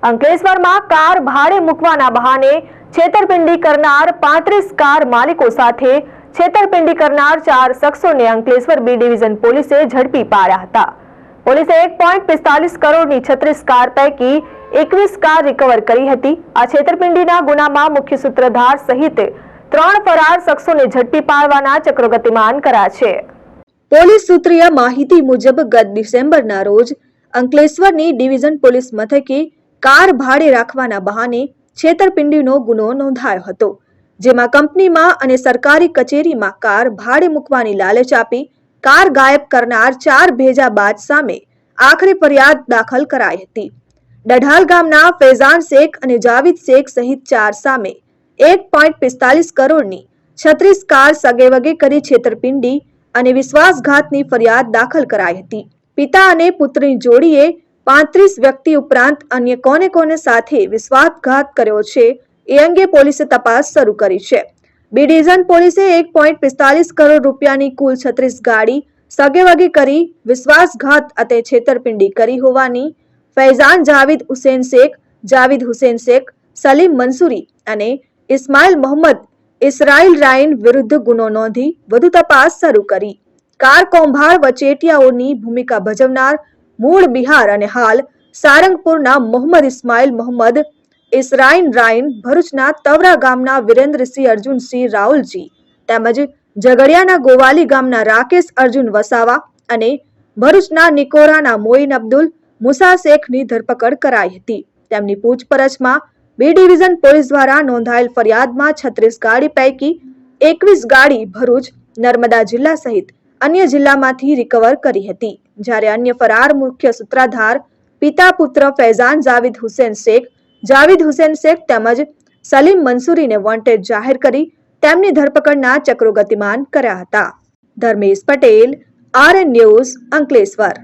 અંકલેશ્વરમાં કાર ભાડે મૂકવાના બહાને છેતરપિંડી કરનાર 35 કાર માલિકો સાથે છેતરપિંડી કરનાર 4 શખ્સોને અંકલેશ્વર બી ડિવિઝન પોલીસે ઝડપી પાડ્યા હતા. પોલીસે 1.45 કરોડની 36 કાર પૈકી 21 કાર રિકવર કરી હતી. આ છેતરપિંડીના ગુનામાં મુખ્ય સૂત્રધાર સહિત 3 ફરાર શખ્સોને ઝડપી પાડવાના ચક્રો ગતિમાન કર્યા છે. પોલીસ સૂત્રીય માહિતી મુજબ ગત ડિસેમ્બરના રોજ અંકલેશ્વરની ડિવિઝન પોલીસ મથકે કાર ભાડે રાખવાના બહાને છેતરપિંડીનો ગુનો નોંધાયો હતો, જેમાં કંપનીમાં અને સરકારી કચેરીમાં કાર ભાડે મૂકવાની લાલચ આપી કાર ગાયબ કરનાર 4 ભેજાબાજ સામે આખરે ફરિયાદ દાખલ કરાઈ હતી. ડઢાલ ગામના ફૈઝાન શેખ અને જાવેદ શેખ સહિત 4 સામે 1.45 કરોડની 36 કાર સગેવગે કરી છેતરપિંડી અને વિશ્વાસઘાતની ફરિયાદ દાખલ કરાઈ હતી. પિતા અને પુત્રની જોડીએ 35 વ્યક્તિ ઉપરાંત અન્ય કોને સાથે વિશ્વાસઘાત કર્યો છે એ અંગે પોલીસે તપાસ શરૂ કરી છે. બી ડિવિઝન પોલીસે 1.45 કરોડ રૂપિયાની કુલ 36 ગાડી સગેવગે કરી વિશ્વાસઘાત અને છેતરપિંડી કરી હોવાની ફૈઝાન જાવેદ હુસેન શેખ, સલીમ મંસૂરી અને ઇસ્માઇલ મોહમ્મદ ઇસરાઇલ રાયન વિરુદ્ધ ગુનો નોંધી વધુ તપાસ શરૂ કરી. કાર કૌભાંડ વચેટિયાઓની ભૂમિકા ભજવનાર મૂળ બિહાર અને હાલ સારંગપુરના મોહમ્મદ ઇસ્માઇલ મોહમ્મદ ઇસરાઇલ રાયન, ભરૂચના તવરા ગામના વિરેન્દ્રસિંહ અર્જુનસિંહ રાહુલજી તેમજ ઝઘડિયાના ગોવાલી ગામના રાકેશ અર્જુન વસાવા અને ભરૂચના નિકોરાના મોઇન અબ્દુલ મુસા શેખની ધરપકડ કરાઈ હતી. તેમની પૂછપરછમાં બી ડિવિઝન પોલીસ દ્વારા નોંધાયેલ ફરિયાદમાં 36 ગાડી પૈકી 21 ગાડી ભરૂચ, નર્મદા જિલ્લા સહિત અન્ય જિલ્લામાંથી રિકવર કરી હતી. જ્યારે અન્ય ફરાર મુખ્ય સૂત્રધાર પિતા પુત્ર ફૈઝાન જાવેદ હુસેન શેખ તેમજ સલીમ મંસૂરીને વોન્ટેડ જાહેર કરી તેમની ધરપકડના ચક્રો ગતિમાન કર્યા હતા. Dharmesh Patel, RN news, Ankleshwar.